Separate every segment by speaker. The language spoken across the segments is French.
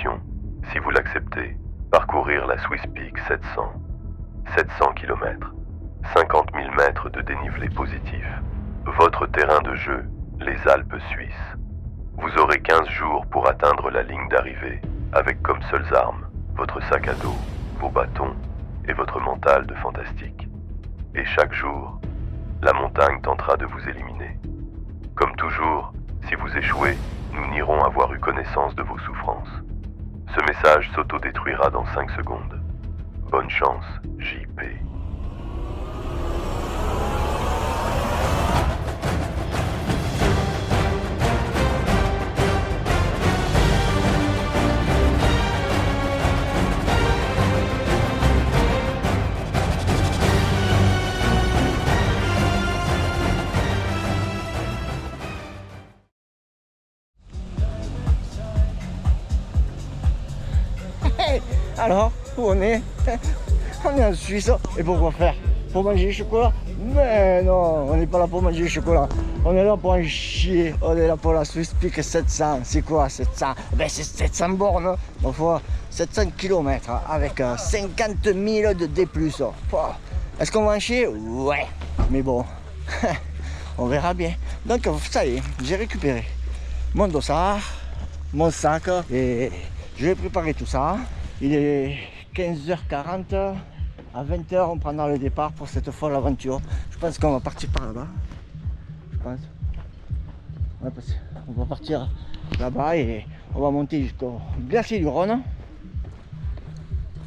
Speaker 1: mission, si vous l'acceptez, parcourir la Swiss Peak 700. 700 km, 50 000 mètres de dénivelé positif. Votre terrain de jeu, les Alpes suisses. Vous aurez 15 jours pour atteindre la ligne d'arrivée, avec comme seules armes votre sac à dos, vos bâtons et votre mental de fantastique. Et chaque jour, la montagne tentera de vous éliminer. Comme toujours, si vous échouez, nous n'irons avoir eu connaissance de vos souffrances. Ce message s'autodétruira dans 5 secondes. Bonne chance, JP.
Speaker 2: Alors, où on est? On est en Suisse. Et pourquoi faire? Pour manger du chocolat? Mais non, on n'est pas là pour manger du chocolat. On est là pour en chier. On est là pour la Swiss Peak 700. C'est quoi 700? Ben c'est 700 bornes. Donc, 700 km avec 50 000 de D+. Est-ce qu'on va en chier? Ouais. Mais bon, on verra bien. Donc ça y est, j'ai récupéré mon dossard, mon sac et je vais préparer tout ça. Il est 15h40, à 20h on prendra le départ pour cette folle aventure. Je pense qu'on va partir par là-bas. Je pense. Ouais, on va partir là-bas et on va monter jusqu'au glacier du Rhône.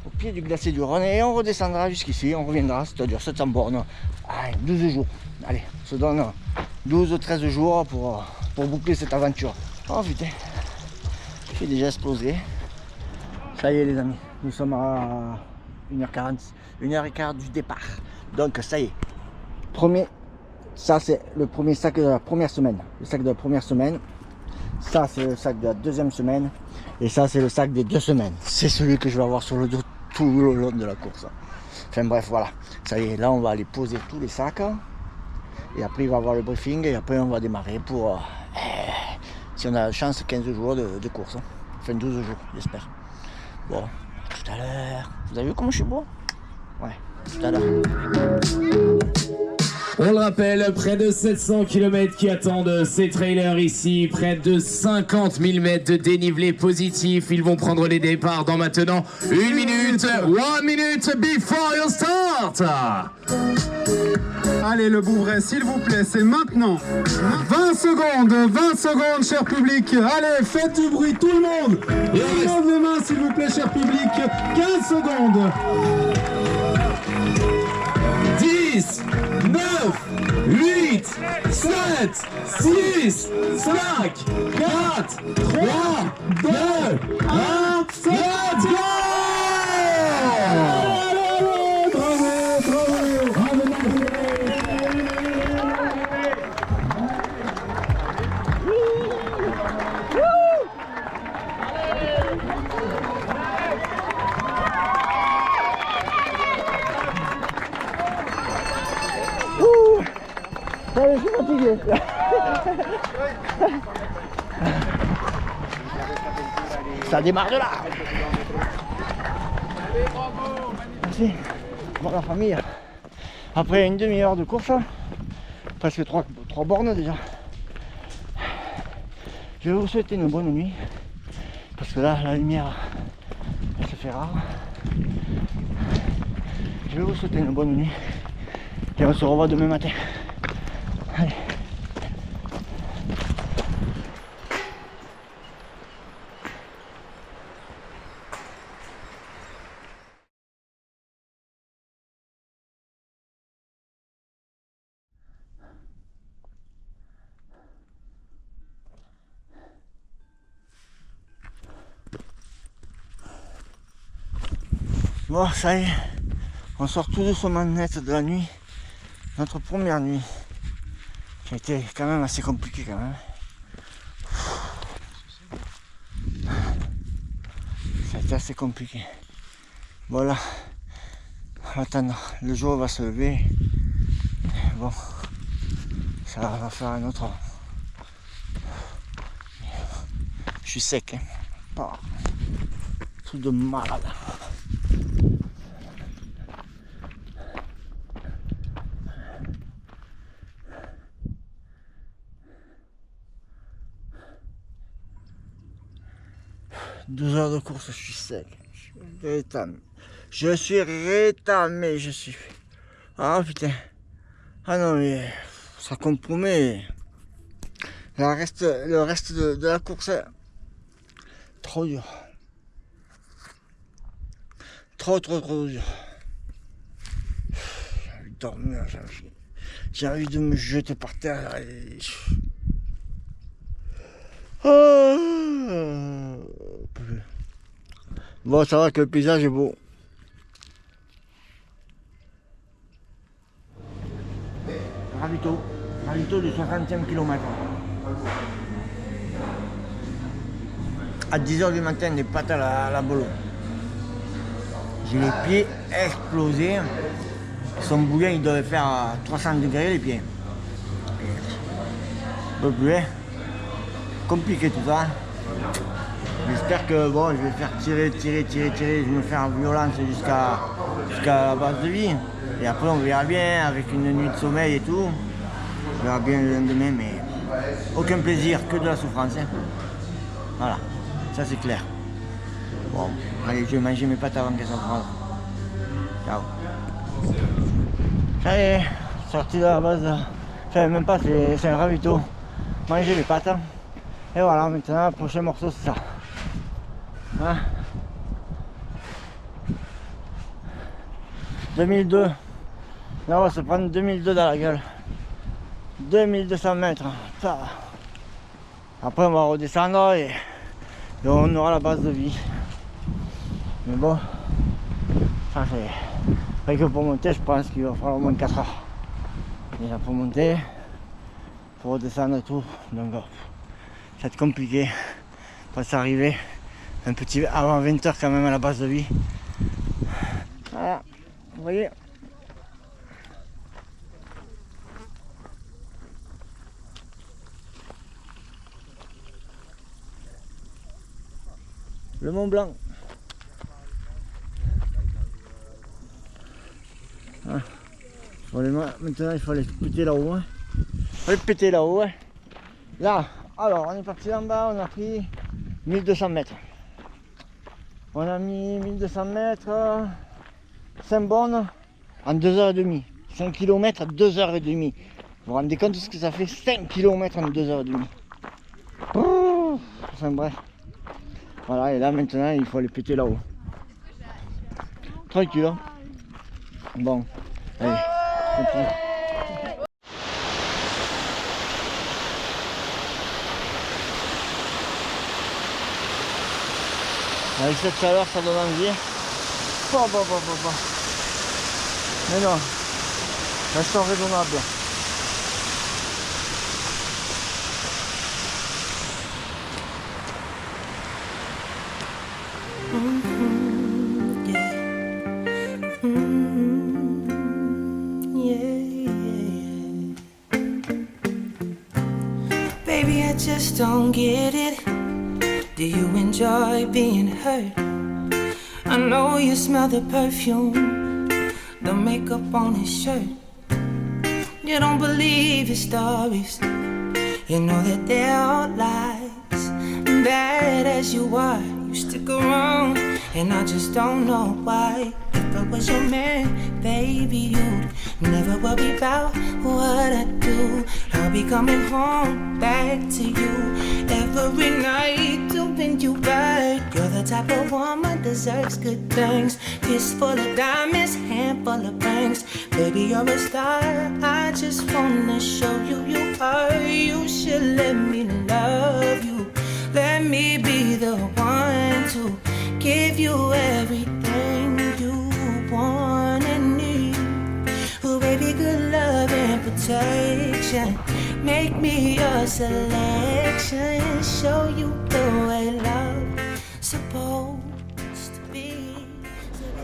Speaker 2: Au pied du glacier du Rhône et on redescendra jusqu'ici, on reviendra, c'est-à-dire 700 bornes. Allez, 12 jours. Allez, on se donne 12-13 jours pour boucler cette aventure. Oh putain, j'ai déjà explosé. Ça y est les amis, nous sommes à 1h40, 1h15 du départ. Donc ça y est, ça c'est le premier sac de la première semaine. Le sac de la première semaine, ça c'est le sac de la deuxième semaine, et ça c'est le sac des 2 semaines. C'est celui que je vais avoir sur le dos tout le long de la course. Enfin bref, voilà, ça y est, là on va aller poser tous les sacs, et après il va y avoir le briefing, et après on va démarrer pour, si on a la chance, 15 jours de course. Enfin 12 jours, j'espère. Bon, à tout à l'heure. Vous avez vu comment je suis beau? Ouais, à tout à l'heure.
Speaker 3: On le rappelle, près de 700 km qui attendent ces trailers ici, près de 50 000 mètres de dénivelé positif. Ils vont prendre les départs dans maintenant 1 minute, 1 minute before you start.
Speaker 4: Allez, le Bouvray, s'il vous plaît, c'est maintenant. 20 secondes, cher public. Allez, faites du bruit, tout le monde. Lève les mains, s'il vous plaît, cher public. 15 secondes.
Speaker 3: 10, 9, 8, 7, 6, 5, 4, 3, 2, 1, let's go!
Speaker 2: Allez, je suis fatigué. Ça démarre de là. Merci. Bon, la famille. Après une demi-heure de course, presque 3 bornes déjà. Je vais vous souhaiter une bonne nuit. Parce que là, la lumière, elle se fait rare. Je vais vous souhaiter une bonne nuit. Et on se revoit demain matin. Allez. Bon, ça y est, on sort tout doucement net de la nuit. Notre première nuit, qui a été quand même assez compliquée quand même. Ça a été assez compliqué. Voilà, attendre, le jour va se lever. Bon, ça va faire un autre. Je suis sec, hein. Truc de malade. Deux heures de course, je suis sec. Je suis rétamé, je suis. Ah putain. Ah non mais ça compromet le reste de la course. Trop dur. Trop dur. J'ai envie de dormir, j'ai envie de me jeter par terre. Bon, ça va que le paysage est beau. Ravito du 60e kilomètre. À 10h du matin, des pâtes à la bolo. J'ai les pieds explosés. Son bouillon, il devait faire à 300 degrés les pieds. Un peu plus, hein. Compliqué tout ça. J'espère que bon, je vais faire tirer, je vais me faire violence jusqu'à la base de vie. Et après on verra bien avec une nuit de sommeil et tout. On verra bien le lendemain, mais aucun plaisir, que de la souffrance. Hein. Voilà, ça c'est clair. Bon, allez, je vais manger mes pâtes avant qu'elles soient froides. Ciao. Ça y est, sorti de la base. Je savais même pas, c'est un ravito. Manger les pâtes. Et voilà, maintenant le prochain morceau c'est ça. Hein 2002. Là on va se prendre 2002 dans la gueule. 2200 mètres. Ça. Après on va redescendre et on aura la base de vie. Mais bon, ça c'est. Après que pour monter, je pense qu'il va falloir au moins 4 heures. Déjà pour monter, pour redescendre et tout. Donc ça va être compliqué. Pour s'arriver un petit avant 20h quand même à la base de vie. Voilà, vous voyez. Le Mont Blanc. Ah. Bon, maintenant il faut aller péter là-haut. Hein. Il faut aller péter là-haut. Hein. Là, alors on est parti en bas, on a pris 1200 mètres. On a mis 1200 mètres, 5 bornes en 2h30. 5 km à 2h30. Vous vous rendez compte de ce que ça fait 5 km en 2h30. Enfin bref. Voilà, et là maintenant il faut aller péter là-haut. Tranquille. Hein. Bon, allez, continue. Avec cette chaleur, ça donne envie. Mais non, restons raisonnables.
Speaker 5: Baby, I just don't get it. Do you enjoy being hurt? I know you smell the perfume, the makeup on his shirt. You don't believe his stories. You know that they're all lies. Bad as you are, you stick around, and I just don't know why. If I was your man, baby, you'd never worry about what I do. I'll be coming home back to you every night, doing you right. You're the type of woman deserves good things. Kiss full of diamonds, handful of rings. Baby, you're a star. I just wanna show you you are. You should let me love you. Let me be the one to give you everything you want and need. Oh baby, good love and protection. Make me your selection. Show you the way love supposed to be.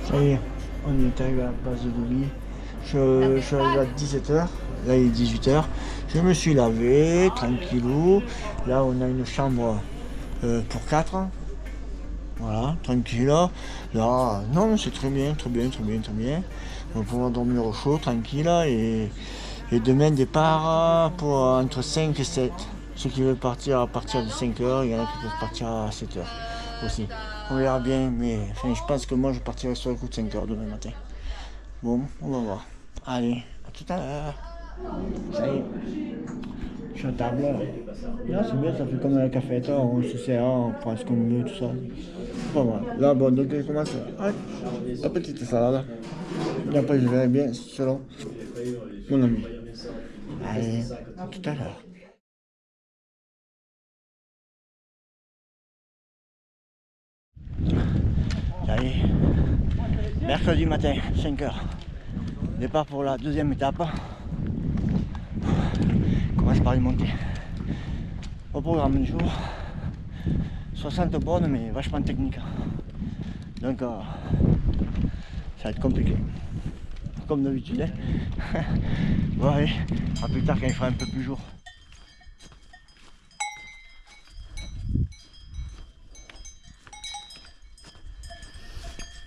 Speaker 2: Ça y est, on est arrivé à la base de vie. Je suis arrivé à 17h, là il est 18h. Je me suis lavé, tranquillou. Là on a une chambre pour 4. Voilà, tranquille. Là, non, c'est très bien, très bien, très bien, très bien. On va pouvoir dormir au chaud, tranquille. Et demain, départ pour entre 5 et 7. Ceux qui veulent partir à partir de 5 h, il y en a qui peuvent partir à 7 h aussi. On verra bien, mais enfin, je pense que moi, je partirai sur le coup de 5 h demain matin. Bon, on va voir. Allez, à tout à l'heure. Ça y est. Je suis à table. Là, c'est bien, ça fait comme la cafette, on se sert, on prend ce qu'on veut, tout ça. C'est pas mal. Là, bon, donc je commence la petite salade. Et après, je verrai bien selon mon ami. Allez, à tout à l'heure. Ça y est, mercredi matin, 5 h. Départ pour la deuxième étape. On commence par y monter. Au programme du jour, 60 bornes mais vachement technique. Donc ça va être compliqué. Comme d'habitude. Hein. Bon allez, à plus tard quand il fera un peu plus jour.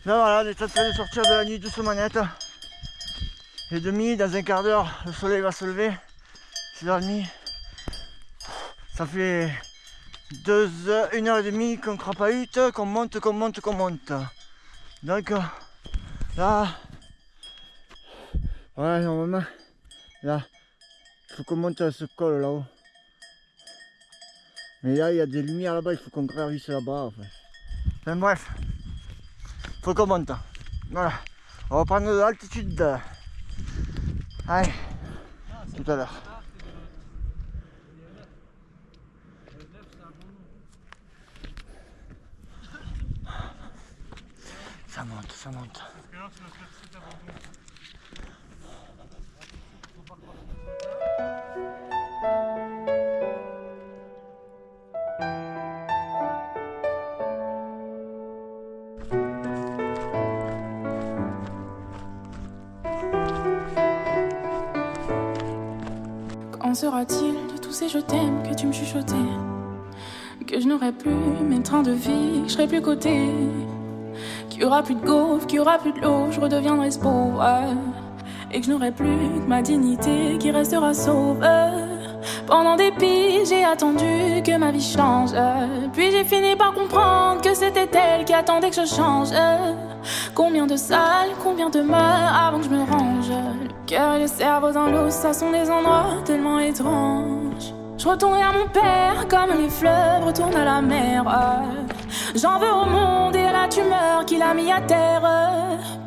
Speaker 2: Là voilà, on est en train de sortir de la nuit douce manette. Et demi, dans un quart d'heure, le soleil va se lever. 6h30. Ça fait 1h30 qu'on crapahute, qu'on monte. Donc là, ouais, normalement, là, il faut qu'on monte à ce col là-haut. Mais là, il y a des lumières là-bas, il faut qu'on gravisse là-bas. Enfin bref, faut qu'on monte. Voilà, on va prendre de l'altitude. Allez, tout à l'heure. Ça monte.
Speaker 6: Qu'en sera-t-il de tous ces je t'aime que tu me chuchotais? Que je n'aurai plus mes trains de vie, que je serai plus coté. Qu'il y aura plus de gaufres, qu'il y aura plus de l'eau, je redeviendrai ce pauvre. Et que je n'aurai plus que ma dignité qui restera sauve. Pendant des piges, j'ai attendu que ma vie change. Puis j'ai fini par comprendre que c'était elle qui attendait que je change. Combien de salles, combien de morts avant que je me range. Le cœur et le cerveau dans l'eau, ça sont des endroits tellement étranges. Je retournerai à mon père comme les fleuves retournent à la mer. J'en veux au monde et à la tumeur qu'il a mis à terre.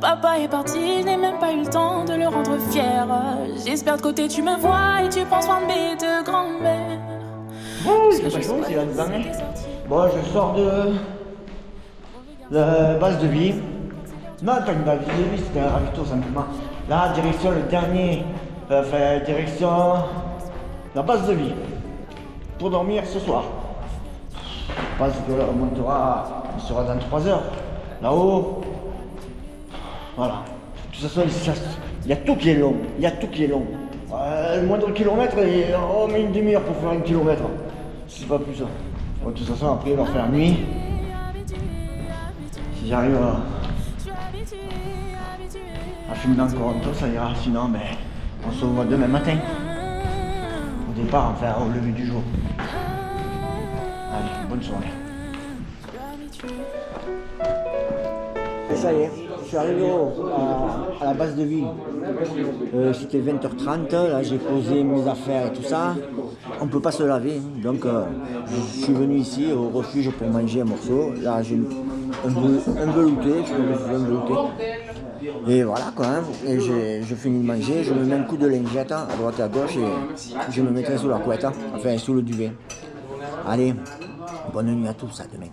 Speaker 6: Papa est parti, je n'ai même pas eu le temps de le rendre fier. J'espère de côté tu me vois et tu prends soin de mes deux grands-mères.
Speaker 2: C'est pas chaud, c'est là-dedans. Bon, je sors de la base de vie. Non, pas une base de vie, c'était un ravito simplement. Là, direction le dernier, direction la base de vie. Pour dormir ce soir. Je pense qu'on montera, on sera dans 3 heures. Là-haut, voilà. De toute façon, il y a tout qui est long. Le moindre kilomètre, on met une demi-heure pour faire 1 kilomètre. C'est pas plus ça. Bon, de toute façon, après, il va faire nuit. Si j'arrive à filmer encore un peu, ça ira. Sinon, mais on se revoit demain matin. Au départ, enfin, au lever du jour. Allez, bonne soirée. Et ça y est, je suis arrivé à la base de ville. C'était 20h30, là j'ai posé mes affaires et tout ça. On ne peut pas se laver, donc je suis venu ici au refuge pour manger un morceau. Là j'ai un velouté, je me suis un velouté. Et voilà quoi, hein. Et je finis de manger, je me mets un coup de lingette à droite et à gauche et je me mettrai sous la couette, enfin sous le duvet. Allez, bonne nuit à tous, à demain.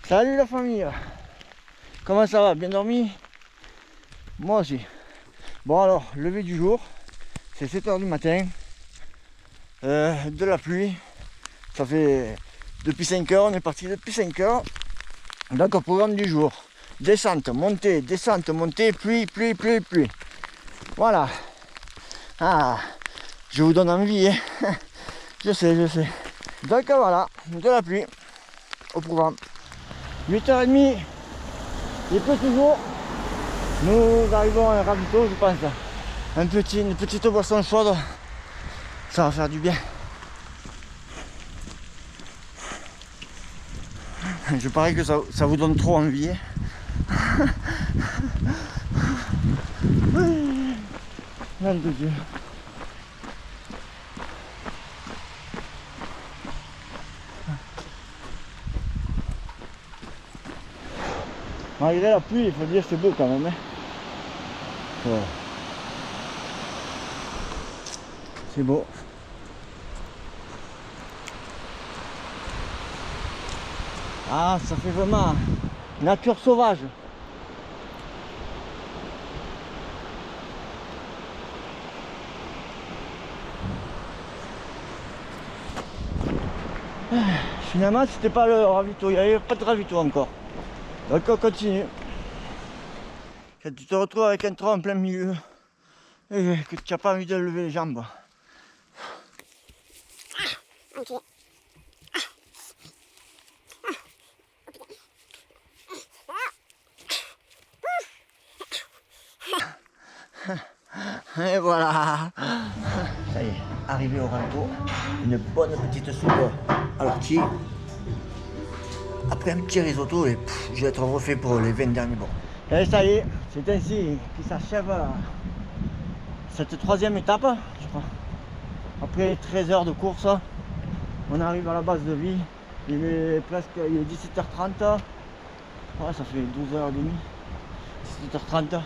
Speaker 2: Salut la famille. Comment ça va? Bien dormi? Moi aussi. Bon alors, lever du jour, c'est 7 h du matin. De la pluie. Ça fait depuis 5 h, on est parti depuis 5 h. Donc au programme du jour. Descente, montée, pluie. Voilà. Ah, Je vous donne envie, hein. Je sais. Donc voilà, de la pluie au programme. 8h30, il pleut toujours. Nous arrivons à un ravito, je pense. Une petite boisson chaude. Ça va faire du bien. Je parie que ça vous donne trop envie. Nom de Dieu. Malgré la pluie, il faut dire que c'est beau quand même. Hein. Ouais. C'est beau. Ah, ça fait vraiment nature sauvage. Finalement, c'était pas le ravito, il n'y avait pas de ravito encore. Donc on continue. Quand tu te retrouves avec un tronc en plein milieu et que tu n'as pas envie de lever les jambes. Et voilà. Ça y est, arrivé au ravito, une bonne petite soupe à l'ortie. Après un petit risotto, et je vais être refait pour les 20 derniers bords. Et ça y est, c'est ainsi qu'il s'achève cette troisième étape, je crois. Après 13 heures de course, on arrive à la base de vie. Il est 17h30. Ouais, ça fait 12h30. 17h30.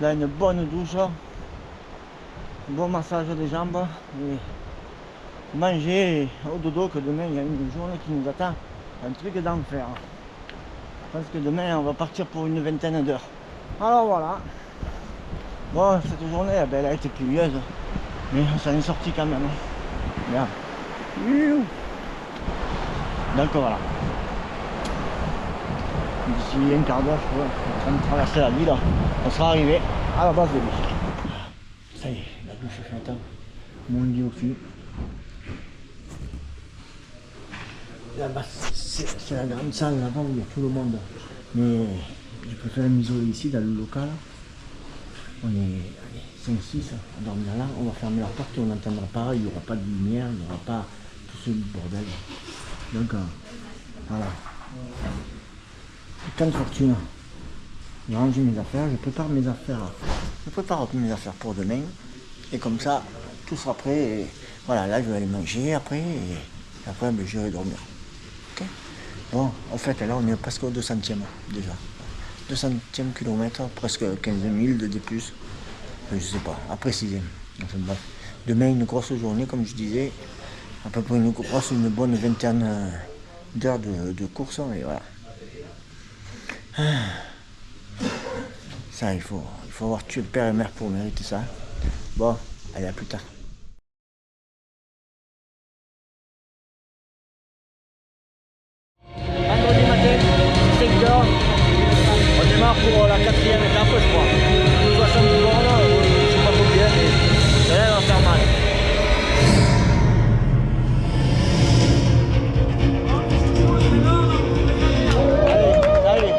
Speaker 2: Là, une bonne douche. Un bon massage des jambes. Et manger au dodo, que demain il y a une journée qui nous attend. Un truc d'enfer. Je pense que demain on va partir pour une vingtaine d'heures. Alors voilà. Bon, cette journée elle a été pluvieuse. Mais on s'en est sorti quand même. Regarde. Donc voilà. D'ici un quart d'heure, je crois, on est en train de traverser la ville. On sera arrivé à la base de l'île. Ça y est, la douche est faite. Mon lit aussi. Là-bas, c'est la grande salle là-bas où il y a tout le monde. Mais je préfère m'isoler ici dans le local. On est 5-6 à dormir là. On va fermer la porte et on n'entendra pas. Il n'y aura pas de lumière, il n'y aura pas tout ce bordel. Donc voilà. Quand de fortune. J'ai rangé mes affaires, je prépare mes affaires. Je prépare mes affaires pour demain. Et comme ça, tout sera prêt. Et voilà, là je vais aller manger après. Et après, ben, j'irai dormir. Okay. Bon, en fait, là, on est presque au 200e déjà. 200e kilomètre, presque 15 000 de D+. Je sais pas, après 6e. Enfin, bref. Demain, une grosse journée, comme je disais. À peu près une bonne vingtaine d'heures de course. Et voilà. Ça, il faut avoir tué le père et mère pour mériter ça. Bon, allez, à plus tard. Vendredi matin, 5h, on démarre pour la 4e étape, je crois. 60 bornes, je sais pas combien, mais ça va faire mal. Allez,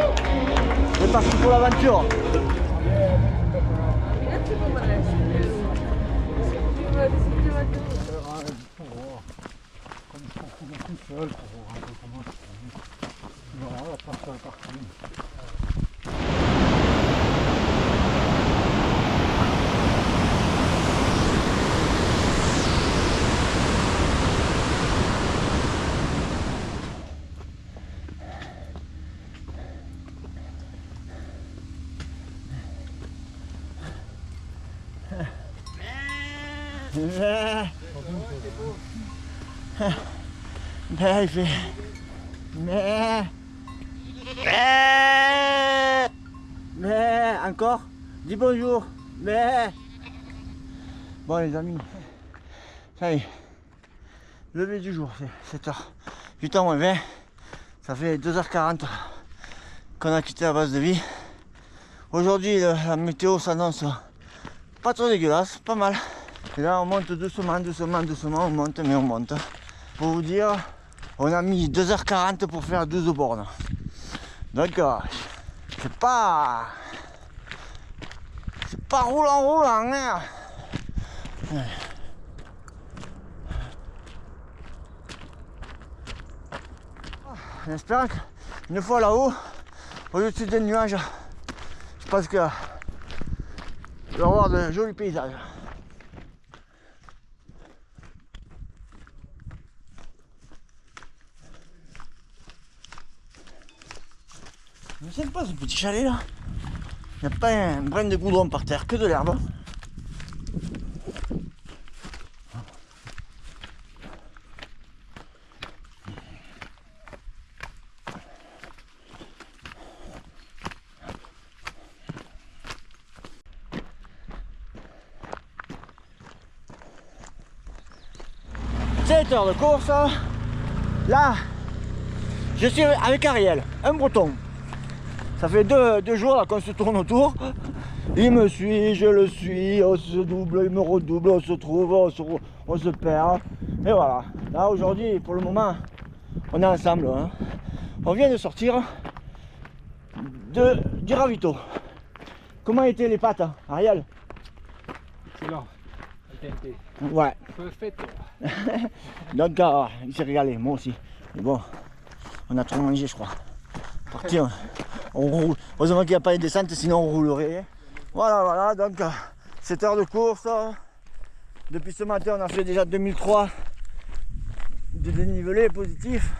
Speaker 2: c'est parti pour l'aventure. Mais il fait. Mais encore. Dis bonjour. Mais. Bon les amis. Ça y est. Lever du jour, c'est 7h. 8h moins 20. Ça fait 2h40 qu'on a quitté la base de vie. Aujourd'hui la météo s'annonce pas trop dégueulasse, pas mal. Et là on monte doucement, doucement, doucement, on monte, mais on monte. Pour vous dire, on a mis 2h40 pour faire 12 bornes. Donc c'est pas roulant, hein. En espérant qu'une fois là-haut, au-dessus des nuages, je pense que je vais avoir de jolis paysages. Mais c'est pas ce petit chalet là. Il n'y a pas un brin de goudron par terre, que de l'herbe. Cette heure de course, là, je suis avec Ariel, un breton. Ça fait deux jours là qu'on se tourne autour. Il me suit, je le suis, on se double, il me redouble, on se trouve, on se perd. Et voilà. Là aujourd'hui, pour le moment, on est ensemble. Hein. On vient de sortir du ravito. Comment étaient les pâtes, Ariel?
Speaker 7: Excellent.
Speaker 2: Ouais.
Speaker 7: Perfetto.
Speaker 2: Donc il s'est régalé, moi aussi. Mais bon, on a trop mangé je crois. Parti, on roule. Heureusement qu'il n'y a pas de descente, sinon on roulerait. Voilà, donc 7 heures de course. Depuis ce matin on a fait déjà 2003 de dénivelé positif.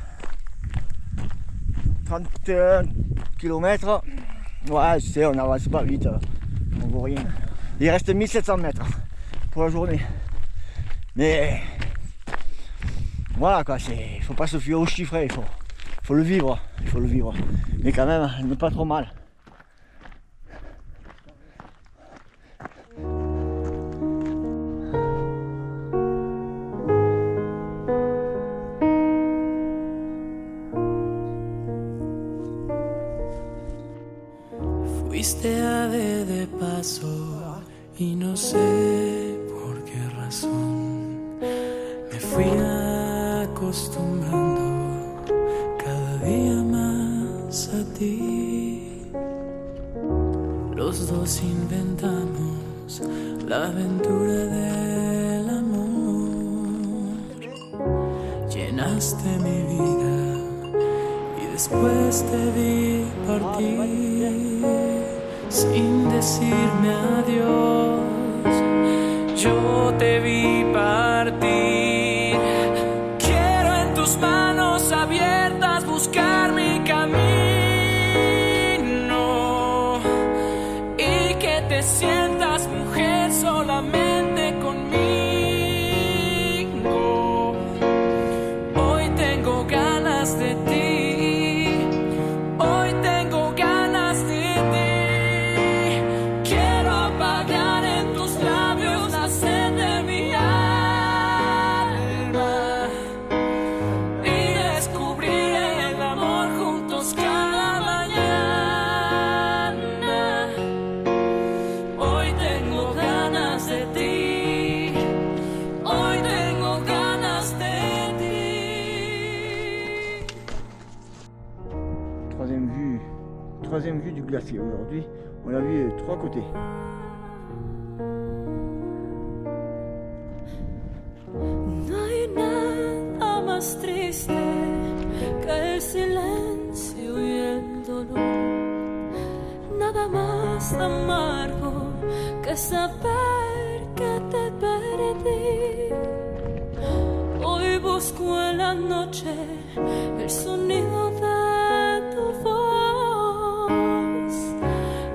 Speaker 2: 31 km. Ouais, je sais, on avance pas vite, on voit rien. Il reste 1700 mètres pour la journée. Mais voilà quoi, il faut pas se fier aux chiffres, il faut le vivre, Mais quand même, il n'est pas trop mal.
Speaker 5: Fuiste ave de paso y no sé por qué razón me fui acostumbrando cada día más a ti. Los dos inventamos la aventura del amor. Llenaste mi vida y después te vi partir sin decirme adiós. Yo te vi partir. Quiero en tus manos abiertas buscar mi camino y que te sientas mujer solamente conmigo. Hoy tengo ganas de ti.
Speaker 2: Troisième vue du glacier aujourd'hui, on l'a vu de 3 côtés.
Speaker 8: No hay nada más triste que el silencio y el dolor, nada más amargo que saber que te perdí. Hoy busco en la noche el sonido de tu voz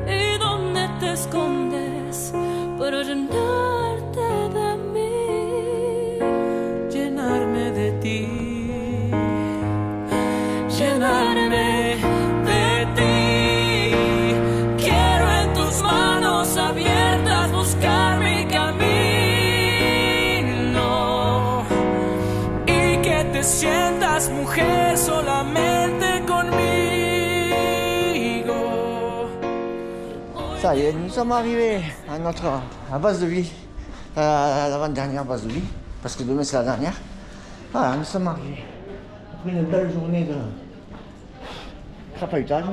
Speaker 8: y donde te escondes para llenarte de mí,
Speaker 5: llenarme de ti, llenarme de ti. Quiero en tus manos abiertas buscar mi camino y que te sientas mujer solamente conmigo.
Speaker 2: Ça y est, nous sommes arrivés à notre base de vie l'avant-dernière base de vie, parce que demain c'est la dernière. Voilà, nous sommes arrivés. Après une belle journée de crapahutage.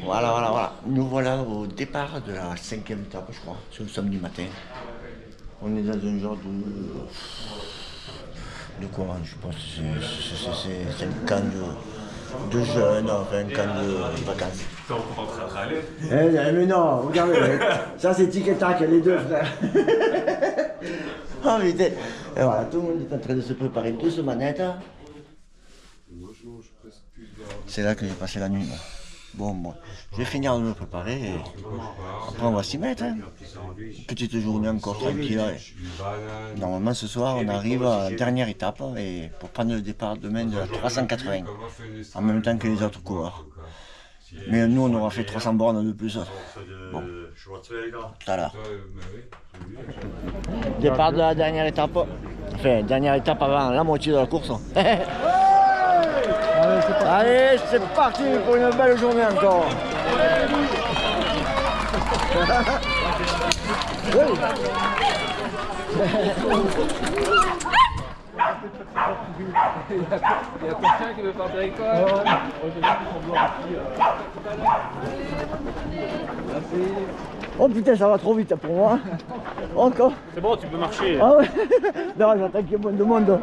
Speaker 2: Voilà. Nous voilà au départ de la 5e étape, je crois, c'est le samedi matin. On est dans un genre de quoi, je pense que c'est un camp de jeunes, enfin un camp de vacances. Mais non, regardez, ça c'est tic et tac, les deux frères. Oh putain. Et voilà, tout le monde est en train de se préparer tous manettes. C'est là que j'ai passé la nuit. Moi. Bon, je vais finir de me préparer et après on va s'y mettre. Hein. Petite journée encore tranquille. Normalement ce soir on arrive à la dernière étape et pour prendre le départ demain de la 380 en même temps que les autres coureurs. Mais nous on aura fait 300 bornes de plus. Bon, tout à l'heure. Départ de la dernière étape. Enfin, dernière étape avant la moitié de la course. Allez, c'est parti pour une belle journée encore.
Speaker 7: Il y a quelqu'un qui veut partir avec toi.
Speaker 2: Oh putain, ça va trop vite pour moi. Encore.
Speaker 7: C'est bon, tu peux marcher.
Speaker 2: Ah ouais. Non, j'attends qu'il y ait moins de monde.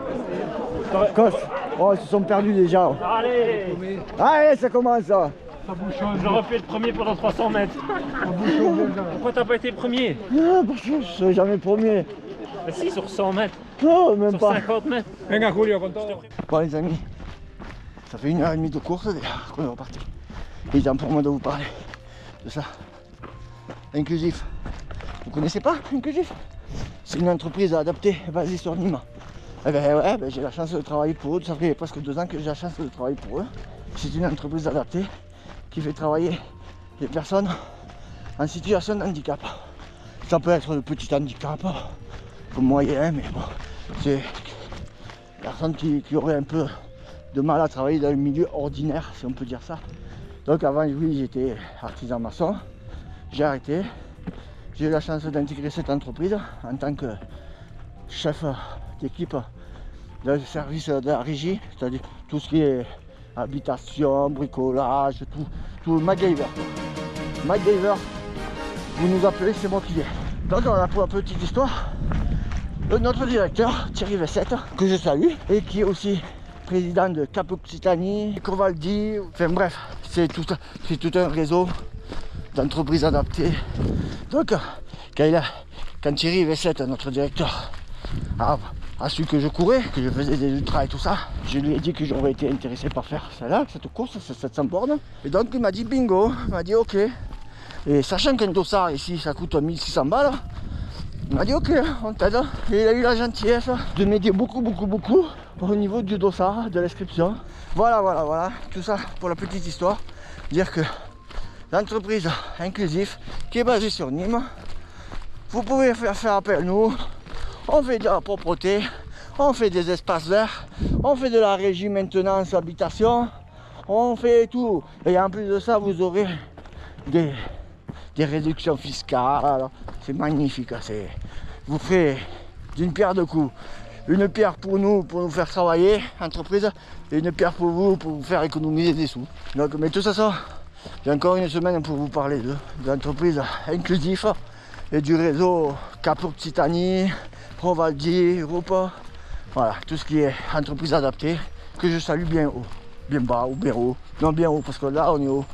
Speaker 2: Coche. Oh, ils se sont perdus déjà. Allez, ça commence.
Speaker 7: J'aurais pu être premier pendant 300 mètres. Pourquoi t'as pas été premier?
Speaker 2: Non, parce que je ne serai jamais premier.
Speaker 7: Bah si, sur 100 mètres.
Speaker 2: Non, même
Speaker 7: sur
Speaker 2: pas.
Speaker 7: 50 mètres.
Speaker 2: Bon les amis, ça fait 1h30 de course déjà qu'on est reparti. Il est temps pour moi de vous parler de ça. Inclusif. Vous connaissez pas Inclusif? C'est une entreprise adaptée basée sur Nîmes. Eh ben ouais, j'ai la chance de travailler pour eux. Ça fait presque 2 ans que j'ai la chance de travailler pour eux. C'est une entreprise adaptée qui fait travailler les personnes en situation de handicap. Ça peut être de petit handicap, comme moyen, mais bon, c'est personnes qui auraient un peu de mal à travailler dans le milieu ordinaire, si on peut dire ça. Donc avant, oui, j'étais artisan maçon, j'ai arrêté. J'ai eu la chance d'intégrer cette entreprise en tant que chef d'équipe de service de la régie, c'est-à-dire tout ce qui est habitation, bricolage, tout MacGyver. MacGyver, vous nous appelez, c'est moi qui viens. Donc voilà pour la petite histoire. Notre directeur, Thierry Vessette, que je salue, et qui est aussi président de Cap Occitanie, Covaldi, enfin bref, c'est tout un réseau d'entreprises adaptées. Donc quand Thierry Vessette, notre directeur, a su que je courais, que je faisais des ultras et tout ça, je lui ai dit que j'aurais été intéressé par faire celle-là, cette course, cette 700 bornes. Et donc il m'a dit bingo, il m'a dit ok. Et sachant qu'un dossard ici ça coûte 1600 balles, il m'a dit ok, on t'aide. Et il a eu la gentillesse de m'aider beaucoup au niveau du dossard, de l'inscription. Voilà, tout ça pour la petite histoire. Dire que l'entreprise Inclusif qui est basée sur Nîmes, vous pouvez faire appel à nous. On fait de la propreté, on fait des espaces verts, on fait de la régie maintenance habitation, on fait tout. Et en plus de ça, vous aurez des réductions fiscales. C'est magnifique. Vous faites d'une pierre deux coups. Une pierre pour nous faire travailler, entreprise, et une pierre pour vous faire économiser des sous. Donc, mais tout ça, j'ai encore une semaine pour vous parler de l'entreprise Inclusif et du réseau Cap Occitanie, Provaldi, Europa. Voilà, tout ce qui est entreprise adaptée, que je salue bien haut, bien bas ou bien haut. Non, bien haut, parce que là, on est haut.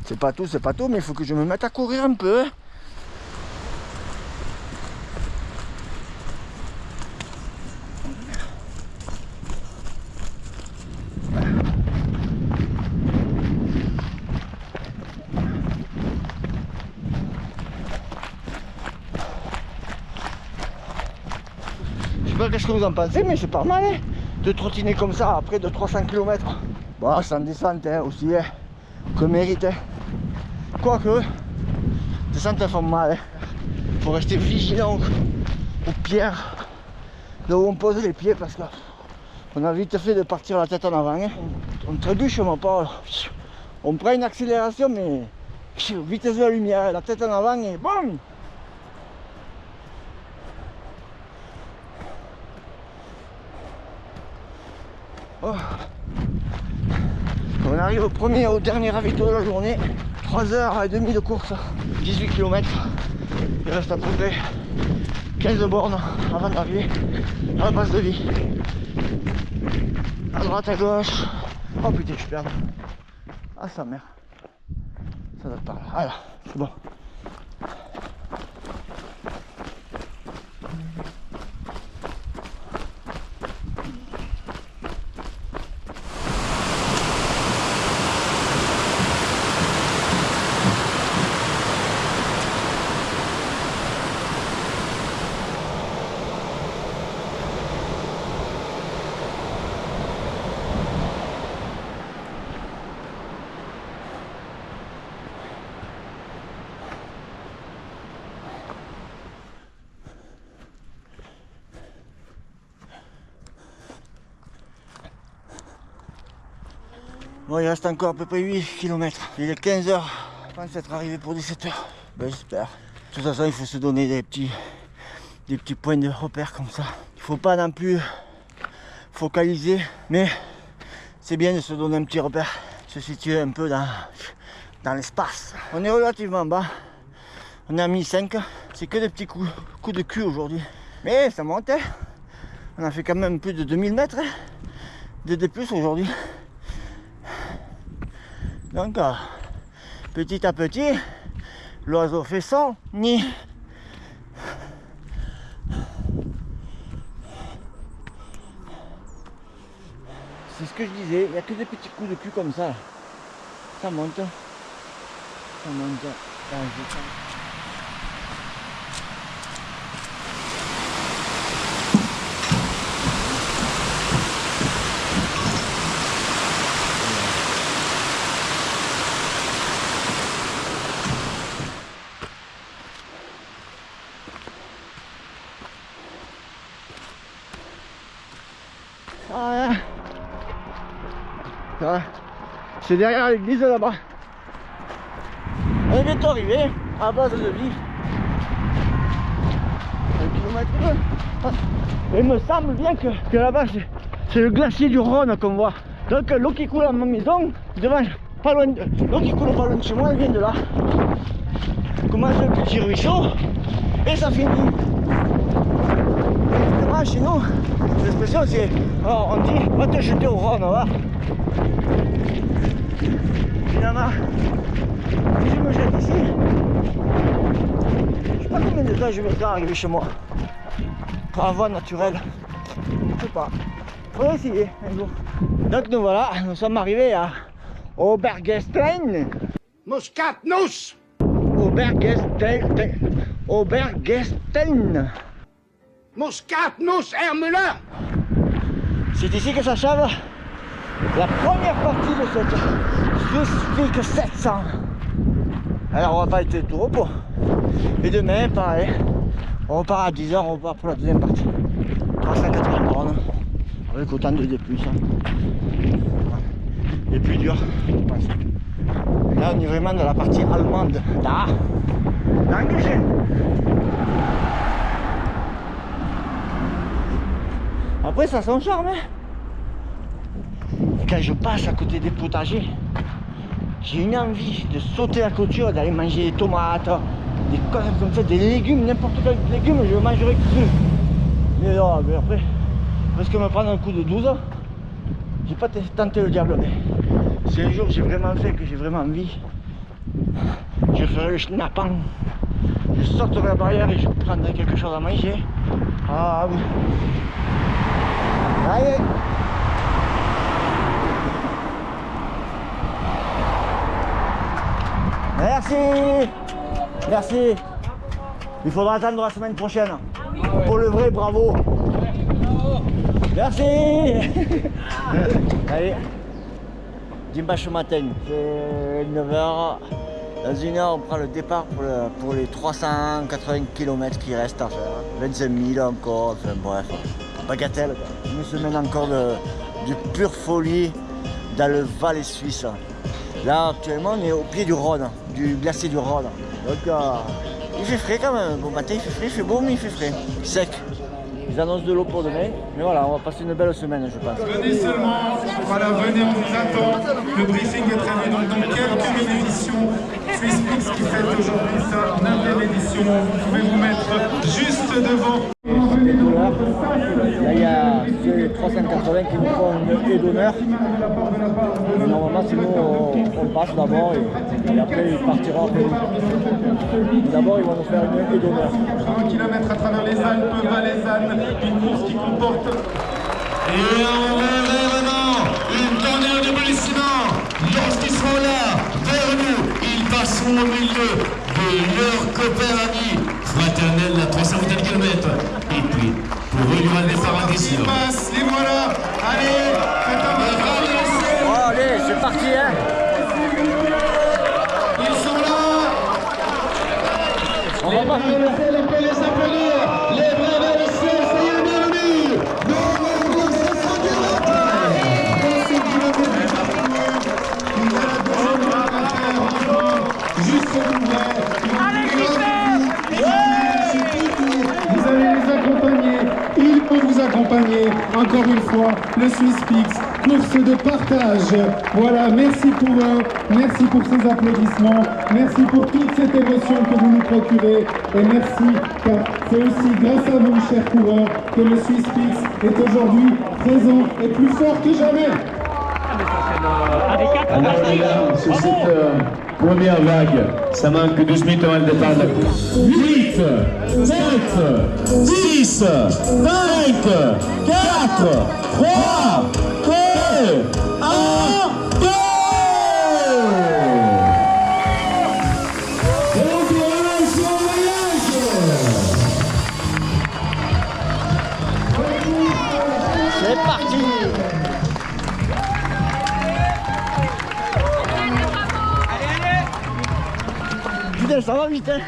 Speaker 2: C'est pas tout, mais il faut que je me mette à courir un peu. Je sais pas qu'est-ce que vous en pensez, mais c'est pas mal hein, de trottiner comme ça à près de 300 km. Bon, sans descente hein, aussi hein, que mérite. Hein. Quoique, descente elles font mal. Hein. Faut rester vigilant aux pierres, là où on pose les pieds, parce qu'on a vite fait de partir la tête en avant. Hein. On trébuche, mais pas. On prend une accélération, mais vitesse de la lumière, la tête en avant et boum. Oh. On arrive au dernier ravito de la journée. 3h30 de course, 18 km. Il reste à peu près 15 bornes avant d'arriver à la base de vie. À droite, à gauche. Oh putain, je perds. Ah sa mère. Ça doit pas là. Voilà, c'est bon. Bon, il reste encore à peu près 8 km. Il est 15h. Je pense être arrivé pour 17h. Ben, j'espère. De toute façon, il faut se donner des petits points de repère comme ça. Il faut pas non plus focaliser, mais c'est bien de se donner un petit repère. Se situer un peu dans l'espace. On est relativement bas. On est à 1005. C'est que des petits coups de cul aujourd'hui. Mais ça monte. Hein. On a fait quand même plus de 2000 mètres hein, de D+ aujourd'hui. Donc, petit à petit, l'oiseau fait son nid. C'est ce que je disais, il n'y a que des petits coups de cul comme ça. Ça monte. Ça monte. C'est derrière l'église là-bas. On est bientôt arrivé à la base de vie. 1 km. Il me semble bien que là-bas c'est le glacier du Rhône qu'on voit. Donc l'eau qui coule à ma maison, devant, pas loin, l'eau qui coule pas loin de chez moi, elle vient de là. On commence le petit ruisseau et ça finit. Et chez nous, l'expression c'est, alors on dit, va te jeter au Rhône, va. Finalement, si je me jette ici, je sais pas combien de temps je vais faire arriver chez moi. Par la voie naturelle, je sais pas. Faudrait essayer un jour. Donc nous voilà, nous sommes arrivés à Obergestein.
Speaker 9: Muskatnuss.
Speaker 2: Obergestein.
Speaker 9: Muskatnuss Ermüller.
Speaker 2: C'est ici que s'achève la première partie de cette Swisspeak 700. Alors on va pas être tout repos. Et demain, pareil, on repart à 10h, on repart pour la deuxième partie. 380 bornes, avec autant de D+. Les plus durs, je pense. Là on est vraiment dans la partie allemande. Là, Dankeschön. Après ça a son charme, hein. Quand je passe à côté des potagers, j'ai une envie de sauter la clôture, d'aller manger des tomates, des conneries comme ça, des légumes, n'importe quel légume, je mangerai cru. Mais non, mais après, parce que me prendre un coup de 12, j'ai pas tenté le diable. Mais si un jour j'ai vraiment fait, que j'ai vraiment envie, je ferai le schnappant. Je sortirai la barrière et je prendrai quelque chose à manger. Ah oui. Allez. Merci. Merci. Il faudra attendre la semaine prochaine. Pour le vrai, bravo. Merci. Allez. Dimanche matin, c'est 9h. Dans 1 heure, on prend le départ pour les 380 km qui restent à faire. 25 000 encore, enfin bref. Bagatelle. Une semaine encore de pure folie dans le Valais suisse. Là actuellement on est au pied du Rhône, du glacier du Rhône. Donc il fait frais quand même. Bon matin il fait frais, il fait beau mais il fait frais. Sec. Ils annoncent de l'eau pour demain. Mais voilà, on va passer une belle semaine je pense.
Speaker 4: Venez seulement, voilà, venez, on vous attend. Le briefing est prévu donc dans quelques minutes. SwissPix qui fête aujourd'hui sa 9e édition. Vous pouvez vous mettre juste devant.
Speaker 2: Là, il y a ces 380 qui nous font une haie d'honneur. Normalement, c'est nous, on passe d'abord et après ils partiront après nous. D'abord, ils vont nous faire une haie d'honneur.
Speaker 4: 1 km à travers les Alpes, Valaisanne, une course qui comporte. Et on verra vraiment une tonnerre de brissements lorsqu'ils seront là, vers nous. Ils passeront au milieu de leurs copains amis fraternels à 321 km. Et puis, pour eux, il y aura le départ d'ici. Ils passent, les voilà. Allez, faites un peu de
Speaker 2: Oh, allez, c'est parti, hein.
Speaker 4: Ils sont là.
Speaker 2: On va pas faire
Speaker 4: On peut les applaudir. Les braves LC, soyez bienvenus. Juste vous allez les accompagner, ils vont vous accompagner, encore une fois, le SwissPix, course de partage. Voilà, merci pour eux, merci pour ces applaudissements, merci pour toute cette émotion que vous nous procurez, et merci, car c'est aussi grâce à vous, chers coureurs, que le SwissPix est aujourd'hui présent et plus fort que jamais.
Speaker 10: Alors les gars, sur cette première vague, ça manque 12 minutes avant le départ de la course.
Speaker 4: 8, 7, 10, 9, 4, 3, 2, 1, go! Bon courage, bon voyage!
Speaker 2: C'est parti. Putain, ça va vite, hein.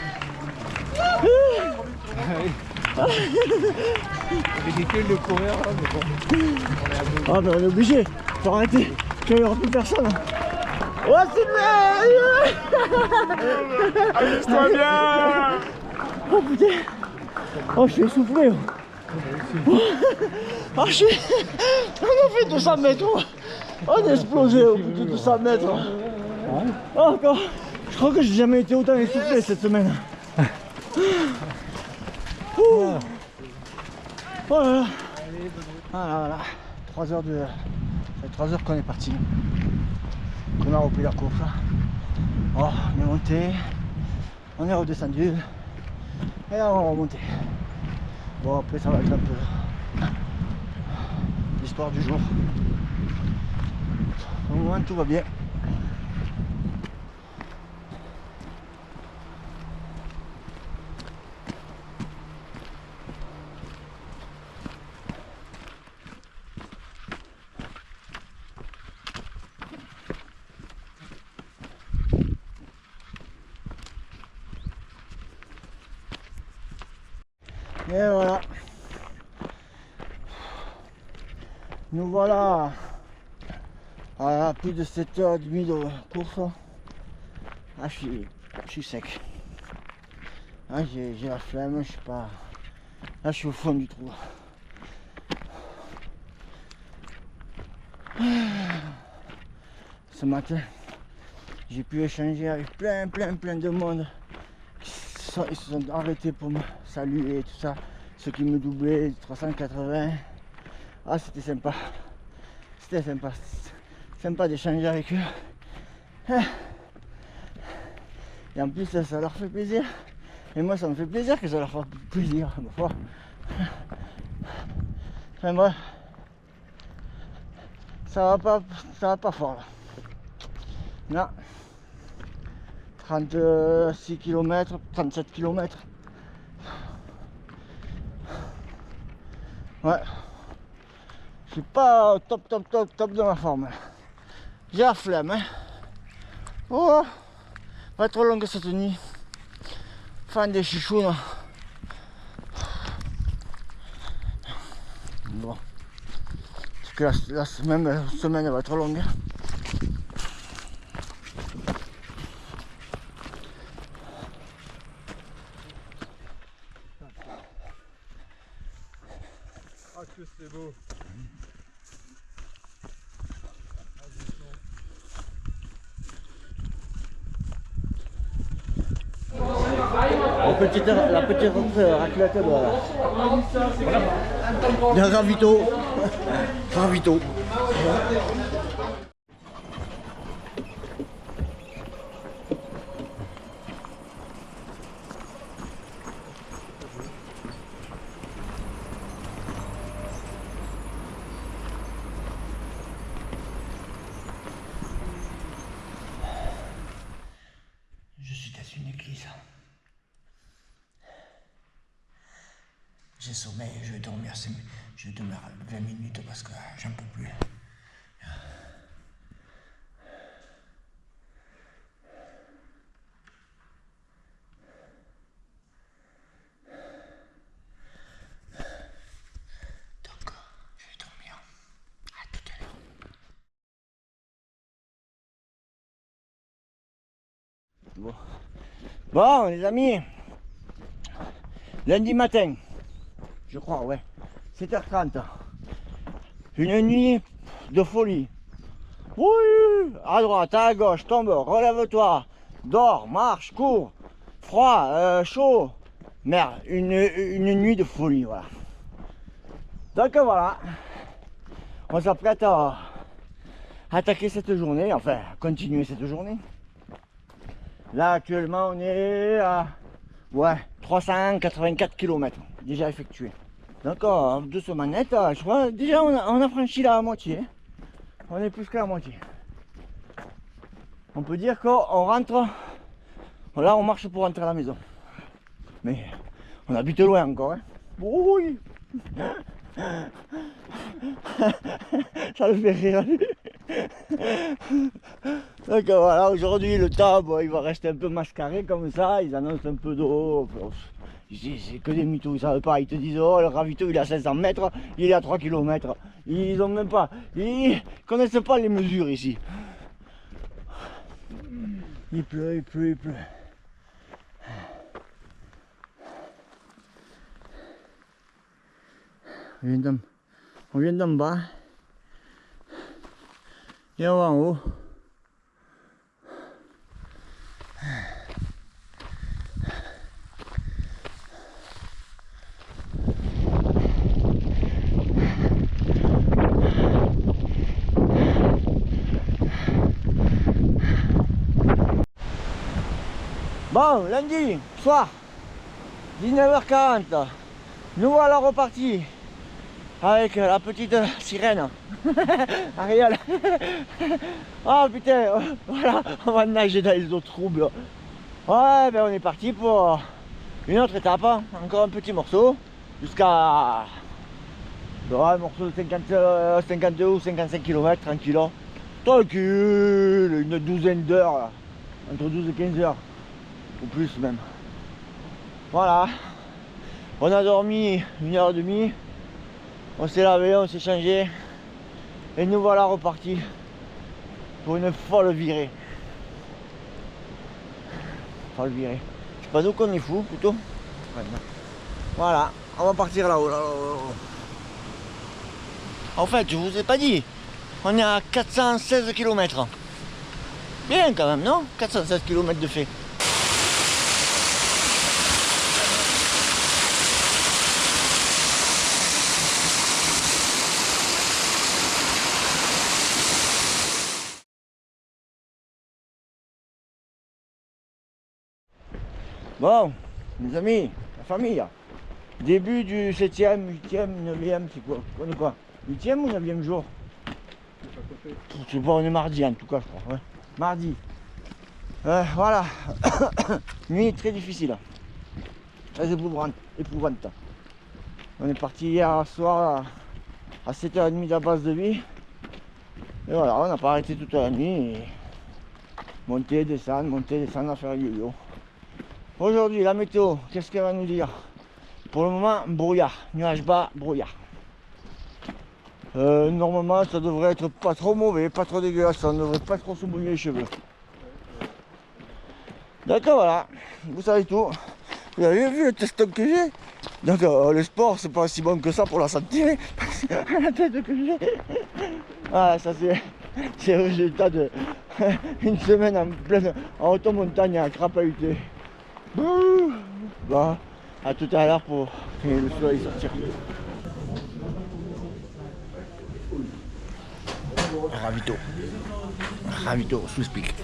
Speaker 11: Ridicule de courir là, mais bon.
Speaker 2: Ah, mais on est obligé. Faut arrêter. Il n'y aura plus personne. Oh, c'est bien.
Speaker 11: Amuse-toi bien.
Speaker 2: Oh putain. Oh, je suis essoufflé. Oh, je suis... On a fait 200 mètres. On a explosé au bout de 200 mètres. Oh, encore. Je crois que j'ai jamais été autant essoufflé cette semaine. Oh là là. Voilà. 3 heures de... Ça fait 3 heures qu'on est parti. Qu'on a repris la course. Oh, on est monté. On est redescendu. Et là, on va remonter. Bon, après ça va être un peu l'histoire du jour. Au moment tout va bien. Et voilà. Nous voilà à plus de 7h30 de course. Ah, je suis sec. Ah, j'ai la flemme, je sais pas. Là, je suis au fond du trou. Ce matin, j'ai pu échanger avec plein de monde. Ils se sont arrêtés pour me saluer et tout ça. Ceux qui me doublaient, 380. Ah, c'était sympa. C'était sympa. Sympa d'échanger avec eux. Et en plus, ça leur fait plaisir. Et moi, ça me fait plaisir que ça leur fasse plaisir. Ma foi. Enfin bref. Ça va pas fort là. Non. 36 km, 37 km. Ouais. Je suis pas au top de ma forme. J'ai la flemme, hein. Oh, pas trop longue cette nuit. Fan des chichounes. Bon. Parce que la semaine va être longue. petite raclette de ravito. Ravito. Je suis dans une église. J'ai sommeil, je vais dormir 20 minutes parce que j'en peux plus. Donc, je vais dormir. À tout à l'heure. Bon, les amis, lundi matin, je crois, ouais, 7h30, une nuit de folie. Oui, à droite, à gauche, tombe, relève-toi, dors, marche, cours, froid, chaud, merde, une nuit de folie, voilà. Donc voilà, on s'apprête à attaquer cette journée, enfin, continuer cette journée. Là actuellement on est à 384 km déjà effectués. Donc de ce manette, je crois déjà on a franchi la moitié. On est plus qu'à la moitié. On peut dire qu'on rentre. Là on marche pour rentrer à la maison. Mais on habite loin encore. Hein. Oui. Ça le fait rire. Donc voilà, aujourd'hui le temps, bon, il va rester un peu mascaré comme ça, ils annoncent un peu d'eau. C'est que des mythos, ils savent pas, ils te disent oh le ravito il est à 500 mètres, il est à 3 km. Ils ont même pas, ils connaissent pas les mesures ici. Il pleut, il pleut, il pleut. On vient d'en bas. Et on va en haut. Bon, lundi soir, 19h40, nous voilà repartis avec la petite sirène, Ariel. Oh putain, voilà, on va nager dans les eaux troubles. Ouais, ben on est parti pour une autre étape, encore un petit morceau, jusqu'à un morceau de 52 ou 55 km, tranquille, tranquille, une douzaine d'heures, entre 12 et 15 heures, ou plus même. Voilà, on a dormi 1h30. On s'est lavé, on s'est changé et nous voilà repartis pour une folle virée. Folle virée. C'est pas nous qu'on est fous plutôt. Voilà, on va partir là-haut. En fait, je vous ai pas dit, on est à 416 km. Bien quand même, non? 416 km de fait. Bon, les amis, la famille, début du 7e, 8e, 9e, c'est quoi? On est quoi? 8e ou 9e jour? Je sais pas, on est mardi en tout cas, je crois. Ouais. Mardi. Voilà. Nuit très difficile. Très éprouvante. On est parti hier soir à 7h30 de la base de vie. Et voilà, on n'a pas arrêté toute la nuit. Et monter, descendre, à faire le yo-yo. Aujourd'hui, la météo, qu'est-ce qu'elle va nous dire? Pour le moment, brouillard, nuage bas, brouillard. Normalement, ça devrait être pas trop mauvais, pas trop dégueulasse, ça ne devrait pas trop se mouiller les cheveux. D'accord, voilà, vous savez tout. Vous avez vu le teston que j'ai? Donc, le sport, c'est pas si bon que ça pour la santé. La tête que j'ai. Ah, ça c'est le résultat de une semaine en pleine, en haute montagne à crapahuter. Bon, à tout à l'heure pour que le soleil sortir. Ravito. Ravito, sous speak.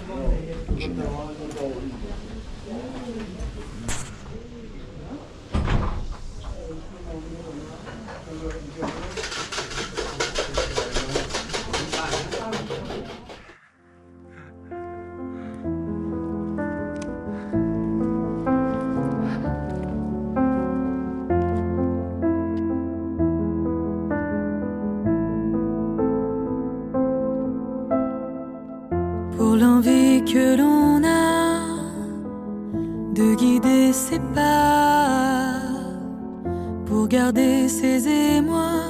Speaker 8: Pour l'envie que l'on a de guider ses pas, pour garder ses émois,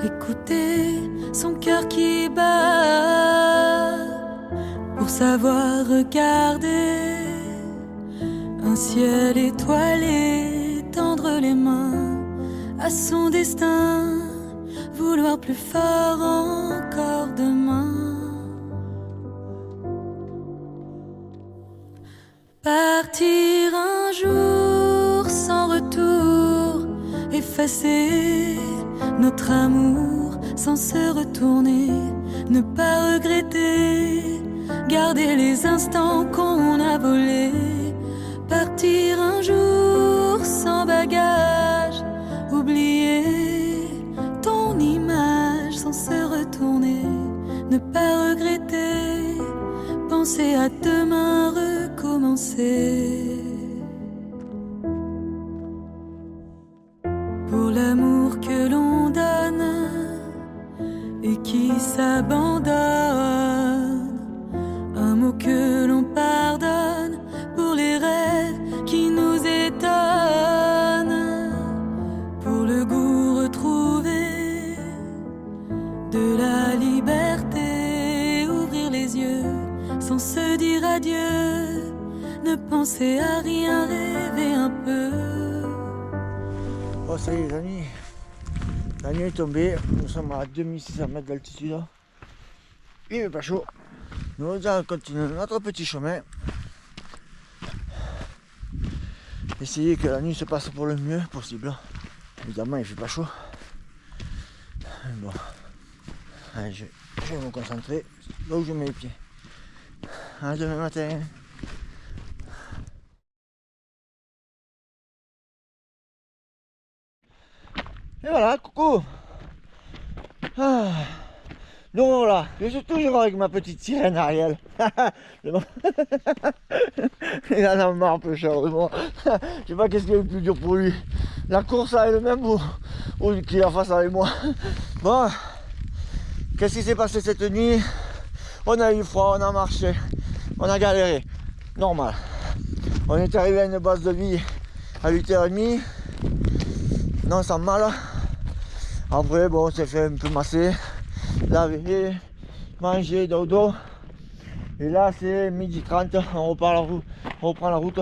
Speaker 8: écouter son cœur qui bat, pour savoir regarder un ciel étoilé, tendre les mains à son destin, vouloir plus fort encore demain. Partir un jour sans retour, effacer notre amour sans se retourner, ne pas regretter, garder les instants qu'on a volés. Partir un jour sans bagage, oublier ton image sans se retourner, ne pas regretter, penser à demain, recommencer. Pour l'amour que l'on donne et qui s'abandonne, un mot que l'on pardonne, pour les rêves qui nous étonnent, pour le goût retrouvé de la liberté, ouvrir les yeux sans se dire adieu, ne penser à rien, rêver un peu.
Speaker 2: Oh ça y est la nuit est tombée, nous sommes à 2600 mètres d'altitude. Il n'est pas chaud. Nous allons continuer notre petit chemin. Essayer que la nuit se passe pour le mieux possible. Évidemment il fait pas chaud. Bon. Allez, je vais me concentrer là où je mets les pieds. À demain matin. Et voilà, coucou. Donc voilà, je suis toujours avec ma petite sirène Ariel. Il en a marre un peu cher de moi. Je sais pas qu'est-ce qui est le plus dur pour lui. La course est le même ou qu'il la fasse avec moi. Bon, qu'est-ce qui s'est passé cette nuit? On a eu froid, on a marché, on a galéré. Normal. On est arrivé à une base de vie à 8h30. Non, sans mal. Après, bon, on s'est fait un peu masser, laver, manger, dodo. Et là, c'est 12h30, on reprend la route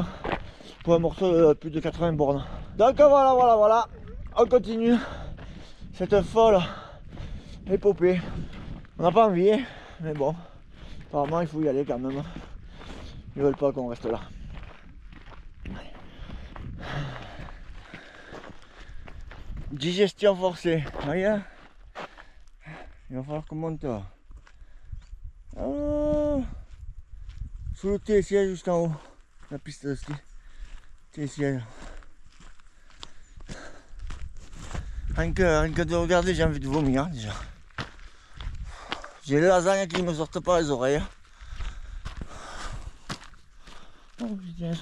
Speaker 2: pour un morceau de plus de 80 bornes. Donc voilà, on continue cette folle épopée. On n'a pas envie, mais bon, apparemment, il faut y aller quand même. Ils veulent pas qu'on reste là. Digestion forcée, regarde. Il va falloir qu'on monte là. Oh. Sous le télésiège juste en haut, la piste de ski. Télésiège. Rien que de regarder, j'ai envie de vomir déjà. J'ai les lasagnes qui me sortent par les oreilles. Oh putain.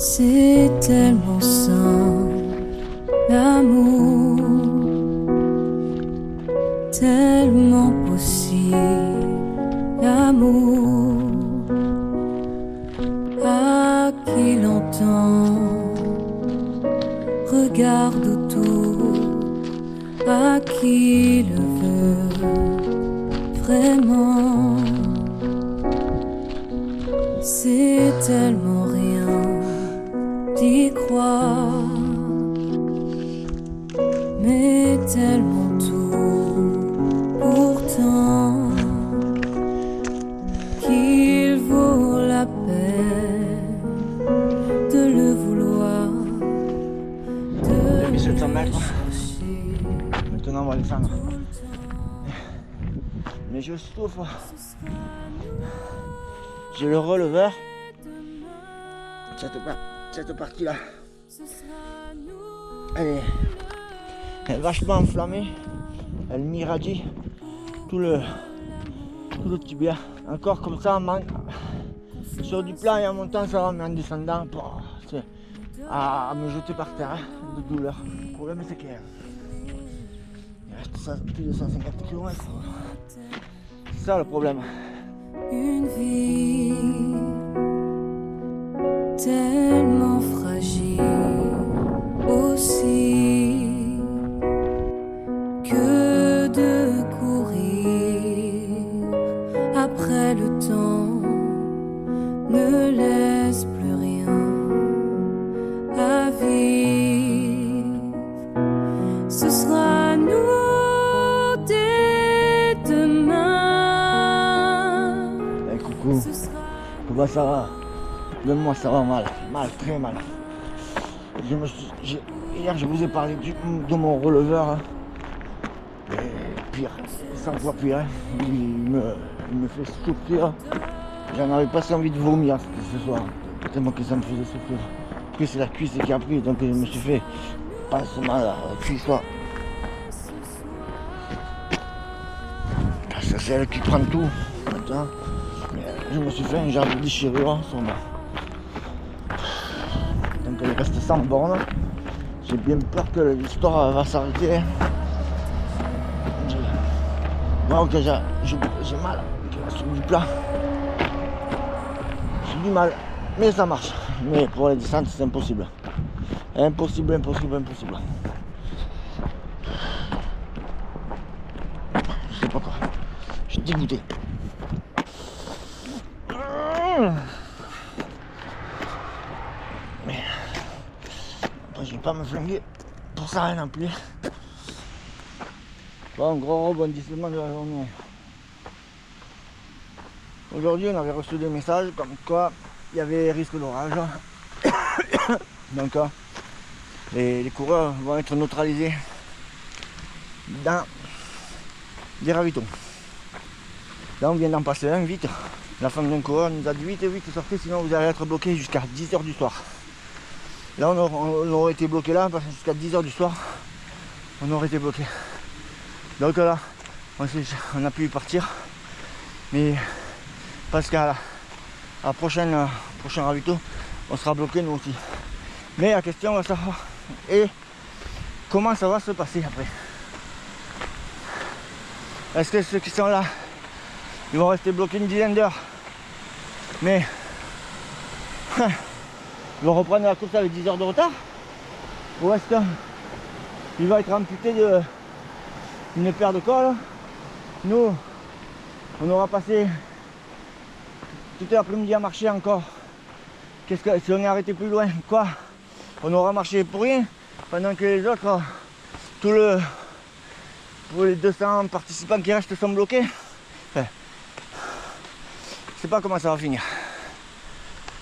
Speaker 8: C'est tellement sain, l'amour, tellement possible, l'amour, à qui l'entend, regarde autour, à qui le veut, vraiment. C'est tellement rien d'y croire, mais tellement tout pourtant qu'il vaut la peine de le vouloir.
Speaker 2: 2700 mètres. Maintenant on va descendre. Mais je souffre. J'ai le releveur. Cette partie-là, elle est vachement enflammée. Elle m'irradie tout le tibia. Encore comme ça, sur du plat et en montant, ça va, mais en descendant, c'est à me jeter par terre, de douleur. Le problème, c'est qu'il reste plus de 150 km. C'est ça le problème.
Speaker 8: Une vie tellement fragile aussi que de courir après le temps ne laisse plus rien à vivre. Ce sera nous dès demain.
Speaker 2: Hey, coucou, comment ça va? Donne-moi, ça va mal, très mal. Hier, je vous ai parlé de mon releveur. Et pire, 100 fois pire. Hein. Il me fait souffrir. J'en avais pas si envie de vomir ce soir. Tellement que ça me faisait souffrir. Après, c'est la cuisse qui a pris, donc je me suis fait passement à la cuisse. C'est elle qui prend tout. Maintenant, je me suis fait un genre de déchirure sur moi. Donc il reste 100 bornes. J'ai bien peur que l'histoire va s'arrêter. Donc j'ai mal sur du plat. J'ai du mal, mais ça marche. Mais pour les descentes, c'est impossible. Impossible. Je sais pas quoi. Je suis dégoûté. Mais après, je vais pas me flinguer pour ça non plus. Bon, gros rebondissement de la journée. Aujourd'hui, on avait reçu des messages comme quoi il y avait risque d'orage. Donc, les coureurs vont être neutralisés dans des ravitons. Là, on vient d'en passer un vite. La femme d'un coureur nous a dit vite sortez, sinon vous allez être bloqué jusqu'à 10h du soir. Là, on aurait été bloqué là, parce que jusqu'à 10h du soir, on aurait été bloqué. Donc là, on a pu partir. Mais parce qu'à la prochain ravito, on sera bloqué nous aussi. Mais la question va savoir et comment ça va se passer après. Est-ce que ceux qui sont là, ils vont rester bloqués une dizaine d'heures, mais ils vont reprendre la course avec 10 heures de retard? Ou est-ce qu'il va être amputé d'une paire de cols? Nous, on aura passé toute l'après-midi à marcher encore. Qu'est-ce que si on est arrêté plus loin, quoi? On aura marché pour rien, pendant que les autres, pour les 200 participants qui restent sont bloqués. Enfin, je sais pas comment ça va finir.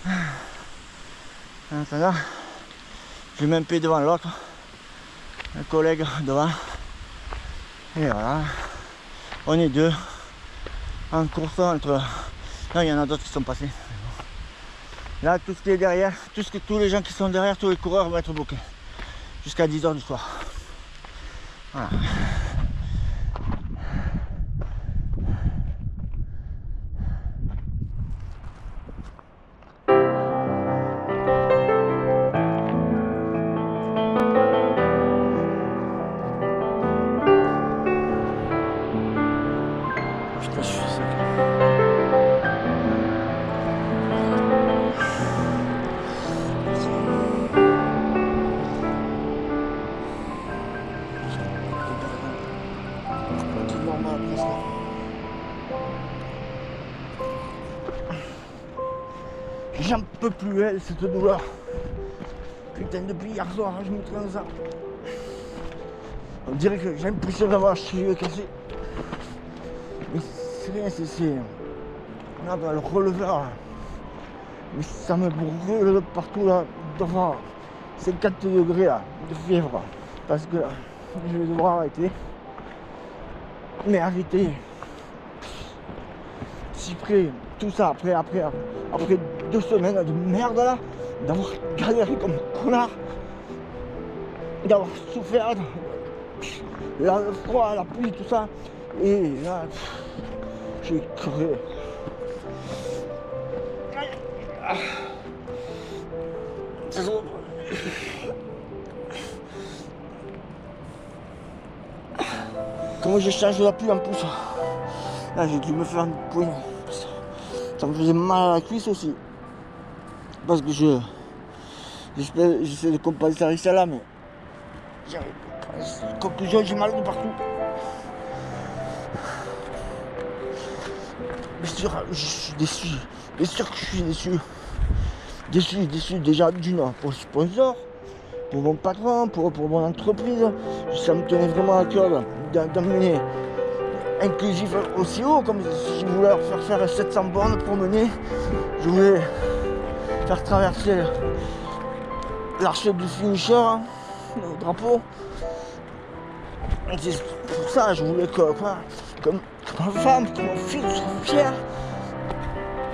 Speaker 2: En attendant, je mets un pied devant l'autre, un collègue devant, et voilà, on est deux en course entre. Là, il y en a d'autres qui sont passés. Là, tout ce qui est derrière, tous les gens qui sont derrière, tous les coureurs vont être bloqués jusqu'à 10h du soir. Voilà. Putain, je suis sec. J'en peux plus, elle, cette douleur. Putain, depuis hier soir, je me traîne ça. On dirait que j'ai l'impression d'avoir un cheveu cassé. Mais c'est rien, c'est... On a le releveur là. Mais ça me brûle partout là, devant 50 degrés là, de fièvre. Parce que là, je vais devoir arrêter. Mais arrêter. Si près, tout ça, après 2 semaines de merde là, d'avoir galéré comme un connard, d'avoir souffert, là, le froid, la pluie, tout ça, et là, j'ai crevé. Comment j'ai changé la pluie en plus. Là j'ai dû me faire une poignée. Ça me faisait mal à la cuisse aussi. Parce que j'essaie de compenser avec ça là, mais j'arrive pas. Conclusion, j'ai mal de partout. Bien sûr, je suis déçu. Bien sûr que je suis déçu. Déçu déjà d'une pour le sponsor, pour mon patron, pour mon entreprise. Ça me tenait vraiment à cœur d'amener inclusif aussi haut, comme si je voulais leur faire 700 bornes promener. Je voulais faire traverser l'arche du finisher, hein, le drapeau. Et c'est pour ça je voulais que ma femme, que mon fils soit fier.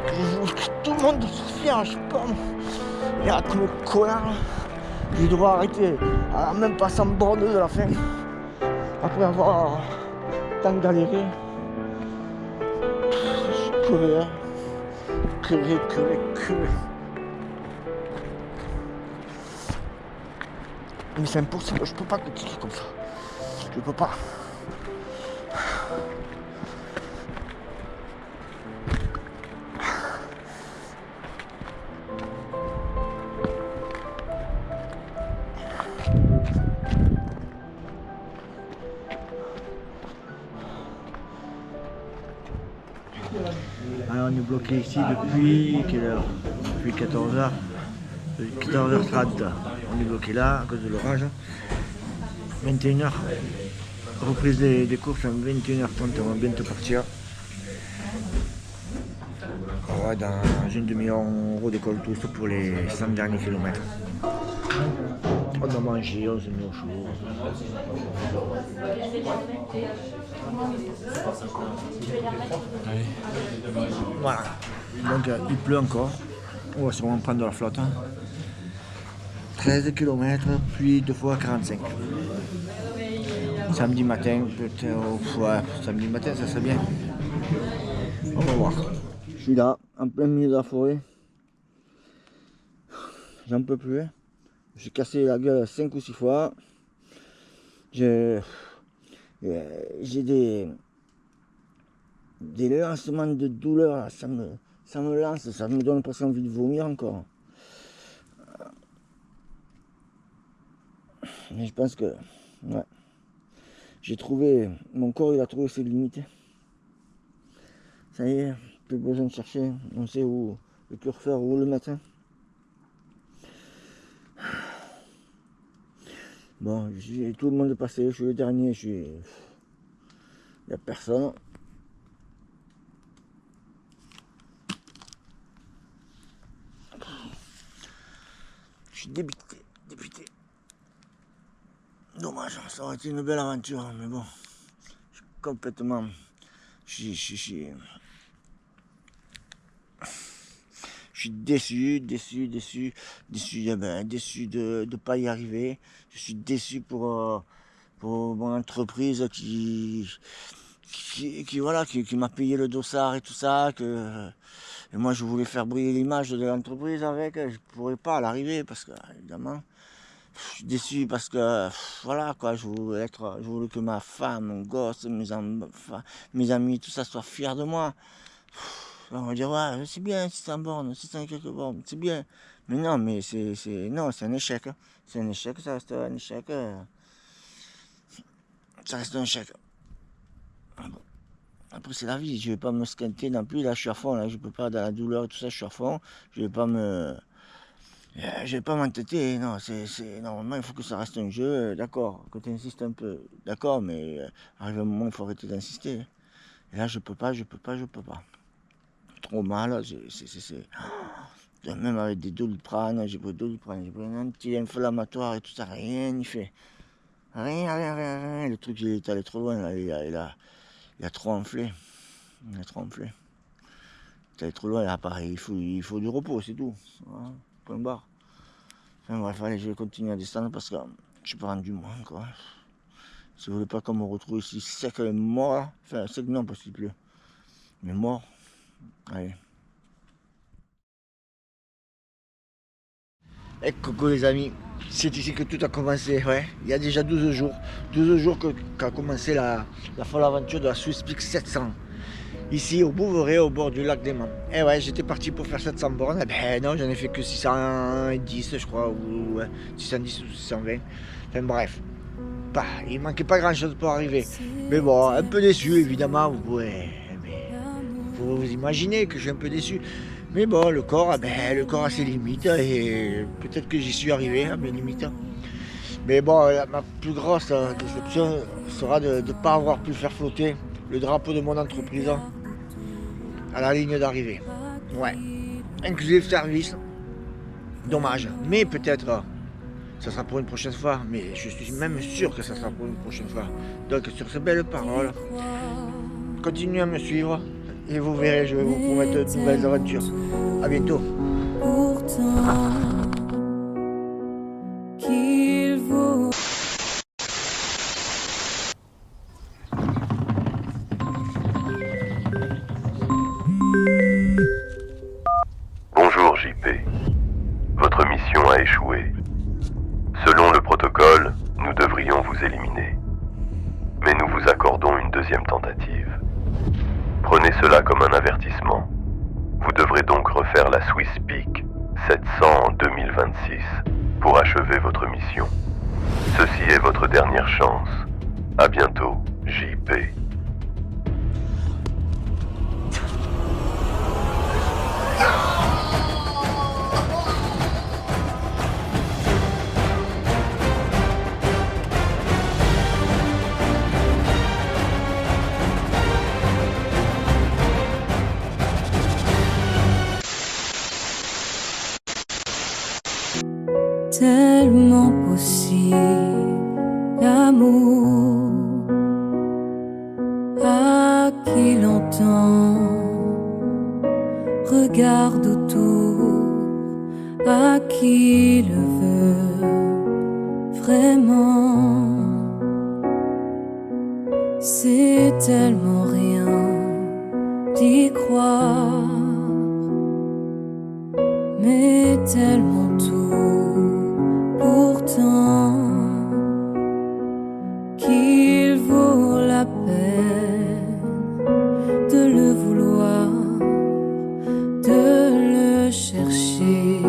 Speaker 2: Je voulais que tout le monde soit fier, je sais pas. Et là, comme le connard, je vais devoir arrêter à même pas 100 bornes de la fin. Après avoir tant galéré. Je crevé, hein. Crevé. Mais c'est impossible, je peux pas continuer comme ça. Je peux pas. Alors on est bloqué ici depuis quelle heure? Depuis 14h. 14h30. On est bloqué là à cause de l'orage. 21h. Reprise des courses à 21h30, on va bientôt partir. Ouais, dans une demi-heure on redécolle tous pour les 100 derniers kilomètres. On a mangé, on s'est mis au chaud. Voilà. Donc il pleut encore. On va sûrement prendre de la flotte. 13 km, puis 2 fois 45. Samedi matin, peut-être. Ouais, samedi matin, ça serait bien. On va voir. Je suis là, en plein milieu de la forêt. J'en peux plus. J'ai cassé la gueule 5 ou 6 fois. J'ai des lancements de douleur. Là. Ça me lance, ça me donne presque envie de vomir encore. Mais je pense que ouais, mon corps il a trouvé ses limites. Ça y est, plus besoin de chercher, on sait où le curseur roule le matin. Bon, j'ai tout le monde passé, je suis le dernier, il n'y a personne. Je suis débité. Dommage, ça aurait été une belle aventure, mais bon, je suis complètement... Je suis déçu de ne pas y arriver. Je suis déçu pour mon entreprise qui m'a payé le dossard et tout ça. Et moi, je voulais faire briller l'image de l'entreprise avec. Je ne pourrais pas à l'arrivée parce que, évidemment, je suis déçu parce que, voilà, quoi, je voulais que ma femme, mon gosse, mes amis, tout ça, soient fiers de moi. On va dire, ouais, c'est bien, 600 bornes, 600 quelques bornes, c'est bien. Mais non, mais c'est un échec. Hein. C'est un échec, ça reste un échec. Ça reste un échec. Ah bon. Après, c'est la vie, je vais pas me squinter non plus. Là, je suis à fond, là, je peux pas, dans la douleur et tout ça, je suis à fond. Je vais pas m'entêter, non, normalement, il faut que ça reste un jeu, d'accord, que tu insistes un peu, d'accord, mais arrive un moment, il faut arrêter d'insister. Et là, je peux pas. Trop mal, même avec des Doliprane, j'ai pris un anti-inflammatoire et tout ça, rien n'y fait. Rien. Le truc, il est allé trop loin, là, il a trop enflé. Il est allé trop loin, là, pareil, il faut du repos, c'est tout. Voilà, point barre. Enfin bref, allez, je vais continuer à descendre parce que je suis pas rendu moins, quoi. Si vous voulez pas qu'on me retrouve ici sec, mort, enfin sec non, parce qu'il pleut, mais mort, allez. Et coucou les amis, c'est ici que tout a commencé, ouais. Il y a déjà 12 jours qu'a commencé la folle aventure de la Swiss Peak 700. Ici au Bouveret, au bord du lac des Mans. Et ouais, j'étais parti pour faire 700 bornes, et ben non, j'en ai fait que 610 je crois, ou ouais, 610 ou 620. Enfin bref, il manquait pas grand chose pour arriver. Mais bon, un peu déçu évidemment, vous pouvez vous imaginer que je suis un peu déçu. Mais bon, le corps a ses limites et peut-être que j'y suis arrivé à mes limites. Mais bon, ma plus grosse déception sera de ne pas avoir pu faire flotter le drapeau de mon entreprise à la ligne d'arrivée. Ouais, inclusive service, dommage. Mais peut-être, ça sera pour une prochaine fois. Mais je suis même sûr que ça sera pour une prochaine fois. Donc sur ces belles paroles, continuez à me suivre. Et vous verrez, je vais vous promettre de nouvelles aventures. A bientôt.
Speaker 8: Pourtant, qu'il vaut.
Speaker 1: Bonjour JP. Votre mission a échoué. Selon le protocole, nous devrions vous éliminer. Mais nous vous accordons une deuxième tentative. Prenez cela comme un avertissement. Vous devrez donc refaire la Swiss Peak 700 en 2026 pour achever votre mission. Ceci est votre dernière chance. À bientôt, JP.
Speaker 8: Tellement possible, l'amour à qui l'entend, regarde autour, à qui le veut vraiment. C'est tellement rien d'y croire, mais tellement tout. Pourtant, qu'il vaut la peine de le vouloir, de le chercher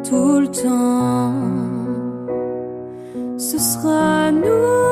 Speaker 8: tout le temps. Ce sera nous.